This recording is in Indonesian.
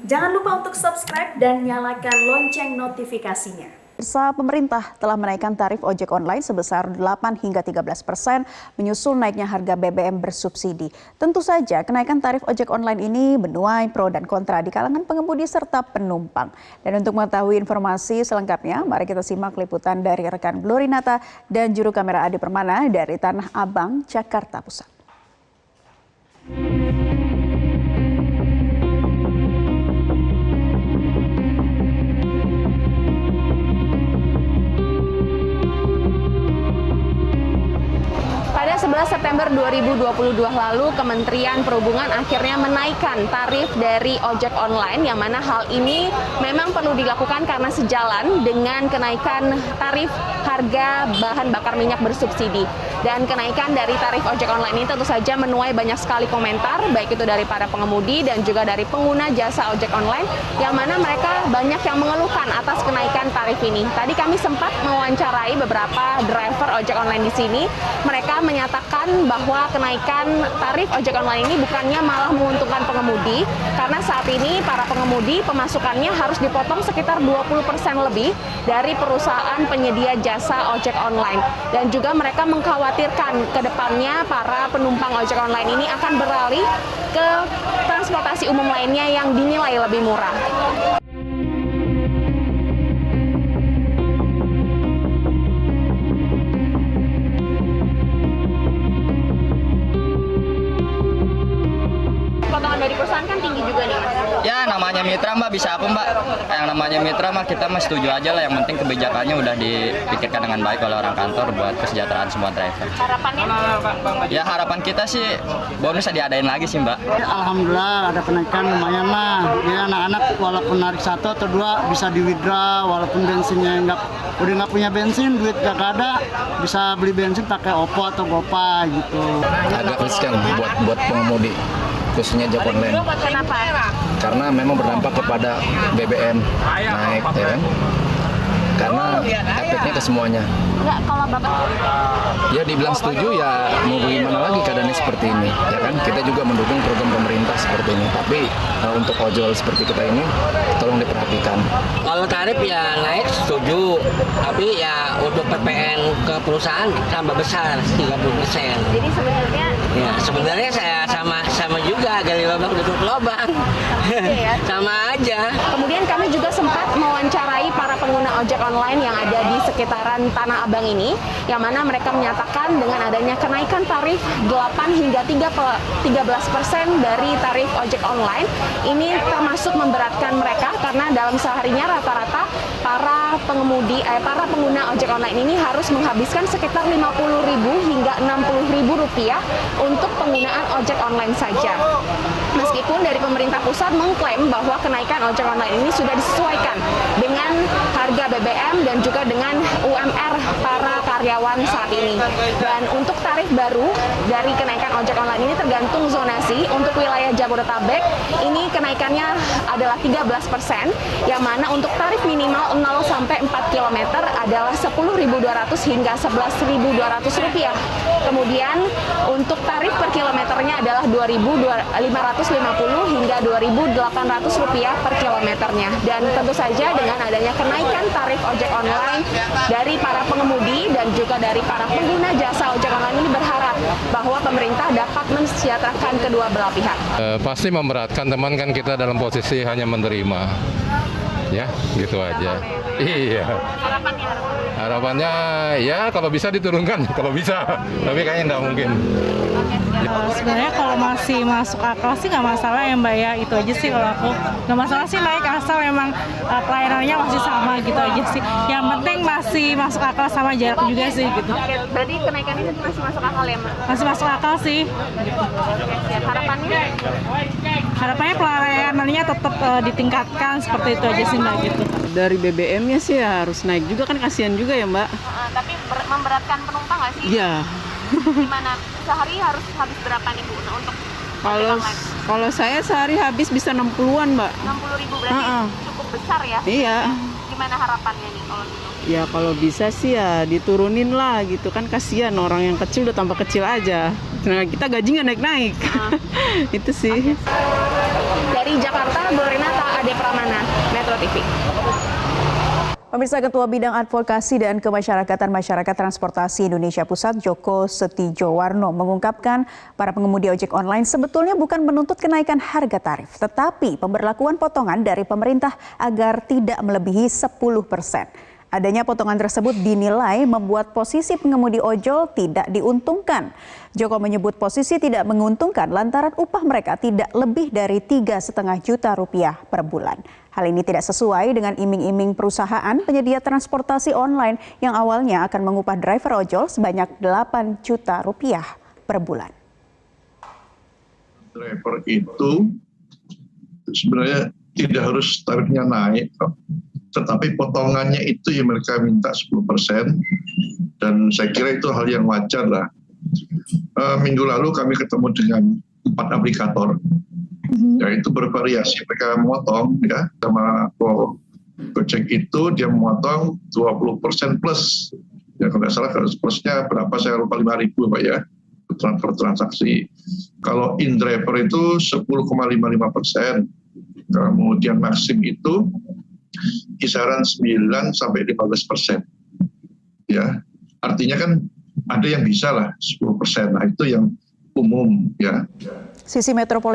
Jangan lupa untuk subscribe dan nyalakan lonceng notifikasinya. Pemerintah telah menaikkan tarif ojek online sebesar 8 hingga 13% menyusul naiknya harga BBM bersubsidi. Tentu saja kenaikan tarif ojek online ini menuai pro dan kontra di kalangan pengemudi serta penumpang. Dan untuk mengetahui informasi selengkapnya, mari kita simak liputan dari rekan Glorinata dan juru kamera Adi Permana dari Tanah Abang, Jakarta Pusat. Pada 11 September 2022 lalu, Kementerian Perhubungan akhirnya menaikkan tarif dari ojek online, yang mana hal ini memang perlu dilakukan karena sejalan dengan kenaikan tarif harga bahan bakar minyak bersubsidi. Dan kenaikan dari tarif ojek online ini tentu saja menuai banyak sekali komentar, baik itu dari para pengemudi dan juga dari pengguna jasa ojek online, yang mana mereka banyak yang mengeluhkan atas kenaikan tarif ini. Tadi kami sempat mewawancarai beberapa driver ojek online di sini. Mereka menyatakan bahwa kenaikan tarif ojek online ini bukannya malah menguntungkan pengemudi, karena saat ini para pengemudi pemasukannya harus dipotong sekitar 20% lebih dari perusahaan penyedia jasa ojek online. Dan juga mereka mengkhawatirkan ke depannya para penumpang ojek online ini akan beralih ke transportasi umum lainnya yang dinilai lebih murah. Potongan dari perusahaan kan tinggi juga nih, Mas. Ya, namanya mitra Mbak, bisa apa Mbak? Yang namanya mitra mah kita mah setuju aja lah, yang penting kebijakannya udah dipikirkan dengan baik oleh orang kantor buat kesejahteraan semua driver. Harapannya? Ya, harapan kita sih bonusnya diadain lagi sih Mbak. Alhamdulillah ada kenaikan lumayan lah. Ya, anak-anak walaupun narik satu atau dua bisa di withdraw, walaupun bensinnya udah nggak punya bensin, duit nggak ada, bisa beli bensin pakai OVO atau GoPay gitu. Agak riskan buat pengemudi, khususnya ojek online. Kenapa? Karena memang berdampak kepada BBM naik, ya kan? Karena efeknya ke semuanya. Enggak, kalau Bapak Ya dibilang setuju, ya mau gimana lagi keadaannya seperti ini, ya kan? Kita juga mendukung program pemerintah seperti ini. Tapi untuk ojol seperti kita ini, tolong diperhatikan. Kalau tarif ya naik setuju, tapi ya untuk PPN ke perusahaan tambah besar 30%. jadi sebenarnya Ya sebenarnya saya sama juga, gali lubang tutup lubang, sama aja. kemudian kami juga sempat mewawancarai para pengguna ojek online yang ada di sekitaran Tanah Abang ini, yang mana mereka menyatakan dengan adanya kenaikan tarif 8 hingga 13% dari tarif ojek online, ini termasuk memberatkan mereka karena dalam seharinya rata-rata para pengguna ojek online ini harus menghabiskan sekitar Rp50.000 hingga Rp60.000 untuk penggunaan ojek online saja. Meskipun dari pemerintah pusat mengklaim bahwa kenaikan ojek online ini sudah disesuaikan dengan harga BBM dan juga dengan UMR para karyawan saat ini. Dan untuk tarif baru dari kenaikan ojek online ini tergantung zonasi. Untuk wilayah Jabodetabek ini kenaikannya adalah 13%, yang mana untuk tarif minimal 0 sampai 4 km adalah Rp10.200 hingga Rp11.200. Kemudian untuk tarif per kilometernya adalah Rp2.550 hingga Rp2.800 per kilometernya. Dan tentu saja dengan adanya kenaikan tarif ojek online dari para pengemudi dan juga dari para pengguna jasa ojek online ini berharap bahwa pemerintah dapat mensejahterakan kedua belah pihak. Pasti memberatkan, teman, kan kita dalam posisi hanya menerima. Ya, gitu aja. Iya. Harapannya ya kalau bisa diturunkan, kalau bisa. Tapi kayaknya nggak mungkin. Sebenarnya kalau masih masuk akal sih nggak masalah ya Mbak ya, itu aja sih kalau aku. Nggak masalah sih naik asal memang pelayanannya masih sama gitu aja sih. Yang penting masih masuk akal sama jarak juga sih gitu. Berarti kenaikan ini masih masuk akal ya, Mbak? Masih masuk akal sih. Gitu. Harapannya? Harapannya pelayanannya tetap ditingkatkan seperti itu aja sih Mbak gitu. Dari BBM-nya sih harus naik juga, kan kasihan juga ya Mbak. Tapi memberatkan penumpang nggak sih? Iya. Gimana? Sehari harus habis berapa nih Bu untuk Kalau saya sehari habis bisa 60-an Mbak. 60.000 berarti cukup besar ya? Iya. Gimana harapannya nih kalau gitu? Ya kalau bisa sih ya diturunin lah gitu kan, kasihan orang yang kecil udah tambah kecil aja. Nah kita gajinya naik-naik. Itu sih. Dari Jakarta, Glorinata. Pemirsa, Ketua Bidang Advokasi dan Kemasyarakatan Masyarakat Transportasi Indonesia Pusat Joko Setijowarno mengungkapkan para pengemudi ojek online sebetulnya bukan menuntut kenaikan harga tarif, tetapi pemberlakuan potongan dari pemerintah agar tidak melebihi 10%. Adanya potongan tersebut dinilai membuat posisi pengemudi ojol tidak diuntungkan. Joko menyebut posisi tidak menguntungkan lantaran upah mereka tidak lebih dari 3,5 juta rupiah per bulan. Hal ini tidak sesuai dengan iming-iming perusahaan penyedia transportasi online yang awalnya akan mengupah driver ojol sebanyak 8 juta rupiah per bulan. Driver itu sebenarnya tidak harus tarifnya naik, tetapi potongannya itu yang mereka minta 10%, dan saya kira itu hal yang wajar lah. Minggu lalu kami ketemu dengan 4 aplikator, yaitu bervariasi, mereka memotong ya, sama Gojek itu dia memotong 20% plus, ya kalau nggak salah plusnya berapa saya lupa, 5.000 Pak ya, transfer transaksi. Kalau InDriver itu 10,55%, kemudian Maxim itu kisaran 9 sampai 15%. Ya, artinya kan ada yang bisa lah 10%. Nah, itu yang umum ya. Sisi Metropolitan